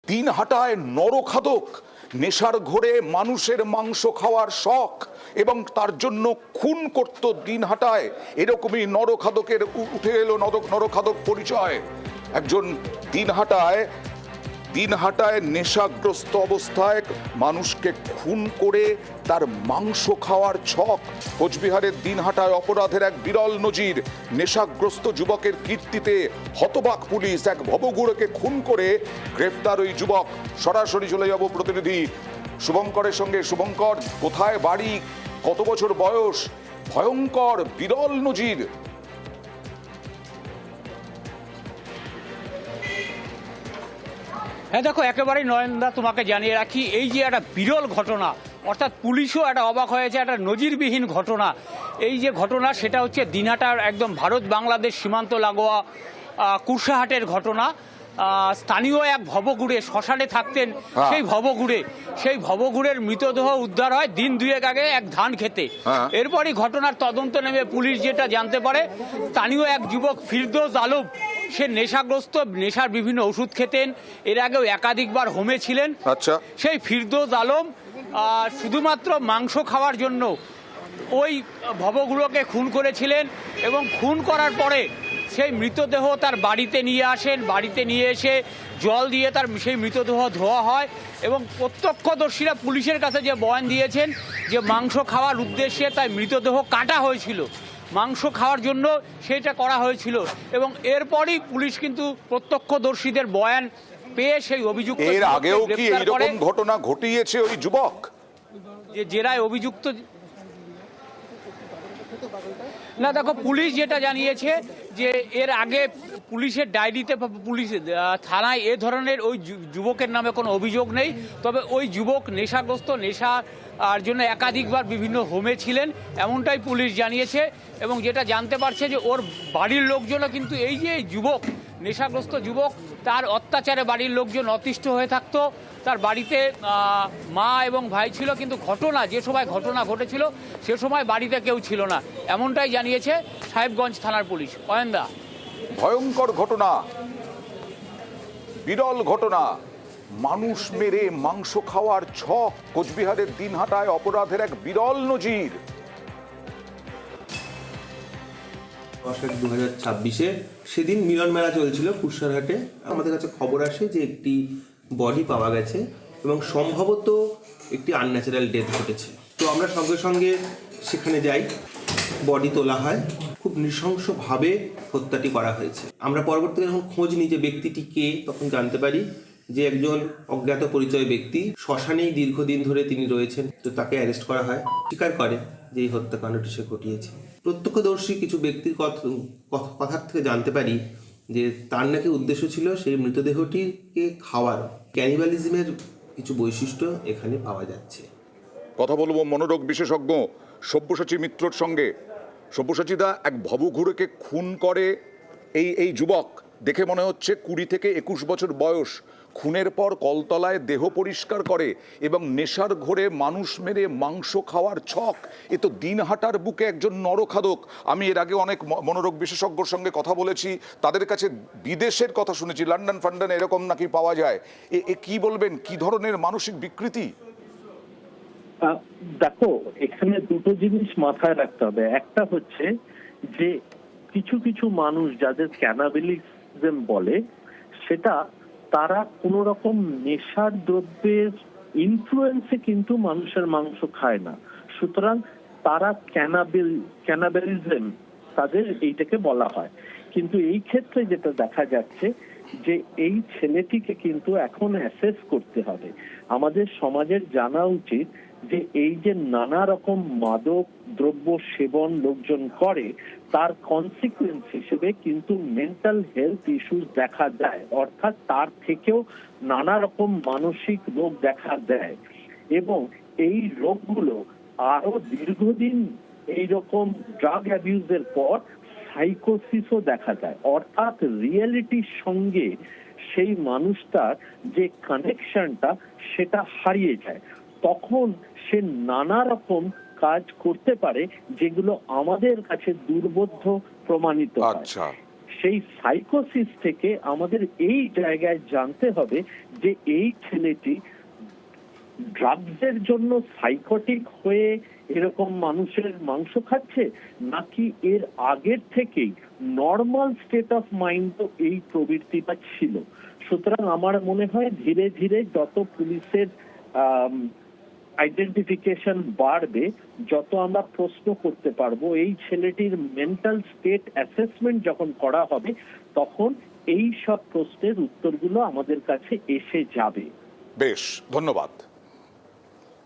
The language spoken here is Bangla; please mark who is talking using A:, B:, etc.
A: দিনহাটায় নরখাদক, নেশার ঘোরে মানুষের মাংস খাওয়ার শখ এবং তার জন্য খুন করত দিনহাটায়। এরকমই নরখাদকের উঠে এলো নরখাদক পরিচয়। একজন দিনহাটায় নেশাগ্রস্ত অবস্থায় মানুষকে খুন করে তার মাংস খাওয়ার ছক। কোচবিহারের দিনহাটায় অপরাধের এক বিরল নজির। নেশাগ্রস্ত যুবকের কীর্তিতে হতবাক পুলিশ। এক ভবঘুরেকে খুন করে গ্রেফতার ওই যুবক। সরাসরি চলে যাব প্রতিনিধি শুভঙ্করের সঙ্গে। শুভঙ্কর, কোথায় বাড়ি, কত বছর বয়স? ভয়ঙ্কর বিরল নজির।
B: হ্যাঁ দেখো, একেবারেই নয়নদা, তোমাকে জানিয়ে রাখি, এই যে একটা বিরল ঘটনা, অর্থাৎ পুলিশও একটা অবাক হয়েছে, একটা নজিরবিহীন ঘটনা। এই যে ঘটনা, সেটা হচ্ছে দিনহাটার একদম ভারত বাংলাদেশ সীমান্ত লাগোয়া কুরসাহাটের ঘটনা। স্থানীয় এক ভবঘুরে শ্মশানে থাকতেন, সেই ভবঘুরের মৃতদেহ উদ্ধার হয় দিন দুয়েক আগে এক ধান খেতে। এরপরই ঘটনার তদন্ত নেমে পুলিশ যেটা জানতে পারে, স্থানীয় এক যুবক ফিরদৌস আলম, সে নেশাগ্রস্ত, নেশার বিভিন্ন ওষুধ খেতেন, এর আগেও একাধিকবার হোমে ছিলেন।
A: আচ্ছা,
B: সেই ফিরদৌস আলম শুধুমাত্র মাংস খাওয়ার জন্য ওই ভবগুলোকে খুন করেছিলেন এবং খুন করার পরে সেই মৃতদেহ তার বাড়িতে নিয়ে আসেন। বাড়িতে নিয়ে এসে জল দিয়ে তার সেই মৃতদেহ ধোয়া হয় এবং প্রত্যক্ষদর্শীরা পুলিশের কাছে যে বয়ান দিয়েছেন যে মাংস খাওয়ার উদ্দেশ্যে তাই মৃতদেহ কাটা হয়েছিল, মাংস খাওয়ার জন্য সেটা করা হয়েছিল। এবং এরপরই পুলিশ কিন্তু প্রত্যক্ষদর্শীদের বয়ান পেয়ে সেই অভিযুক্ত,
A: এর আগেও কি এইরকম ঘটনা ঘটিয়েছে ওই যুবক?
B: যে জেরায় অভিযুক্ত না, দেখো, পুলিশ যেটা জানিয়েছে যে এর আগে পুলিশের ডায়েরিতে, পুলিশ থানায় এ ধরনের ওই যুবকের নামে কোনো অভিযোগ নেই। তবে ওই যুবক নেশাগ্রস্ত, নেশার জন্য একাধিকবার বিভিন্ন হোমে ছিলেন, এমনটাই পুলিশ জানিয়েছে। এবং যেটা জানতে পারছে যে ওর বাড়ির লোকজনও কিন্তু এই যে যুবক, নেশাগ্রস্ত যুবক, তার অত্যাচারে বাড়ির লোকজন অতিষ্ঠ হয়ে থাকতো। তার বাড়িতে মা এবং ভাই ছিল, কিন্তু যে সময় ঘটনা ঘটেছিল সে সময় বাড়িতে কেউ ছিল না, এমনটাই জানিয়েছে সাহেবগঞ্জ থানার পুলিশ। অয়ন্দা,
A: ভয়ঙ্কর ঘটনা, বিরল ঘটনা, মানুষ মেরে মাংস খাওয়ার ছক। কোচবিহারের দিনহাটায় অপরাধের এক বিরল নজির।
C: 2026-এ সেদিন মিলন মেলা চলছিল কুরসাহাটে। আমাদের কাছে খবর আসে যে একটি বডি পাওয়া গেছে এবং সম্ভবত একটি আনন্যাচারাল ডেথ ঘটেছে। তো আমরা সঙ্গে সঙ্গে সেখানে যাই, বডি তোলা হয়। খুব নৃশংসভাবে হত্যাটি করা হয়েছে। আমরা পরবর্তীতে যখন খোঁজ নিই যে ব্যক্তিটি কে, তখন জানতে পারি যে একজন অজ্ঞাত পরিচয় ব্যক্তি, শ্মশানেই দীর্ঘদিন ধরে তিনি রয়েছেন। তো তাকে অ্যারেস্ট করা হয়, স্বীকার করে যে এই হত্যাকাণ্ডটি সে ঘটিয়েছে। প্রত্যক্ষদর্শী কিছু ব্যক্তির কথা থেকে জানতে পারি যে তার নাকি উদ্দেশ্য ছিল সেই মৃতদেহটিকে খাওয়ার। ক্যানিবালিজমের কিছু বৈশিষ্ট্য এখানে পাওয়া যাচ্ছে।
A: কথা বলবো মনোরোগ বিশেষজ্ঞ সব্যসাচী মিত্রর সঙ্গে। সব্যসাচীদা, এক ভবঘুরেকে খুন করে এই যুবক, দেখে মনে হচ্ছে 20 থেকে 21 বছর বয়স। খুনের পর কলতলায় দেহ পরিষ্কার করে এবং নেশার ঘোরে মানুষ মেরে মাংস খাওয়ার ছক। এ তো দিনহাটার বুকে একজন নরখাদক। আমি এর আগে অনেক মনোরোগ বিশেষজ্ঞর সঙ্গে কথা বলেছি, তাদের কাছে বিদেশের কথা শুনেছি, লন্ডন ফন্ডন এরকম নাকি পাওয়া যায়। এ কি বলবেন, কি ধরনের মানসিক বিকৃতি?
D: দেখো, এখানে দুটো জিনিস মাথায় রাখতে হবে। একটা হচ্ছে যে কিছু কিছু মানুষ যাদের ক্যানাবিলিজম বলে, সেটা তারা কোন রকম নেশার দ্রব্যের ইনফ্লুয়েন্সে কিন্তু মানুষের মাংস খায় না। সুতরাং তারা ক্যানাবিলিজম, তাদের এইটাকে বলা হয়। কিন্তু এই ক্ষেত্রে যেটা দেখা যাচ্ছে যে এই ছেলেটিকে কিন্তু এখন অ্যাসেস করতে হবে। আমাদের সমাজের জানা উচিত যে এই যে নানা রকম মাদক দ্রব্য সেবন লোকজন করে, তার কনসিকুয়েন্স হিসেবে কিন্তু মেন্টাল হেলথ ইস্যুস দেখা যায়, অর্থাৎ তার থেকেও নানা রকম মানসিক রোগ দেখা দেয়। এবং এই রোগগুলো আরো দীর্ঘদিন এইরকম ড্রাগ অ্যাবিউজের পর সাইকোসিসও দেখা যায়, অর্থাৎ রিয়েলিটির সঙ্গে সেই মানুষটার যে কানেকশনটা সেটা হারিয়ে যায়। তখন সে নানা রকম কাজ করতে পারে যেগুলো আমাদের কাছে দুর্বোধ্য প্রমাণিত হয়। সেই সাইকোসিস থেকে আমাদের এই জায়গায় জানতে হবে যে এই ছেলেটি ড্রাগসের জন্য সাইকোটিক হয়ে এরকম মানুষের মাংস খাচ্ছে, নাকি এর আগের থেকেই নর্মাল স্টেট অফ মাইন্ড এই প্রবৃত্তিটা ছিল। সুতরাং আমার মনে হয় ধীরে ধীরে যত পুলিশের আইডেন্টিফিকেশন বাড়বে, যত আমরা প্রশ্ন করতে পারবো, এই ছেলেটির মেন্টাল স্টেট অ্যাসেসমেন্ট যখন করা হবে, তখন এই সব প্রশ্নের উত্তরগুলো আমাদের কাছে এসে যাবে।
A: বেশ, ধন্যবাদ।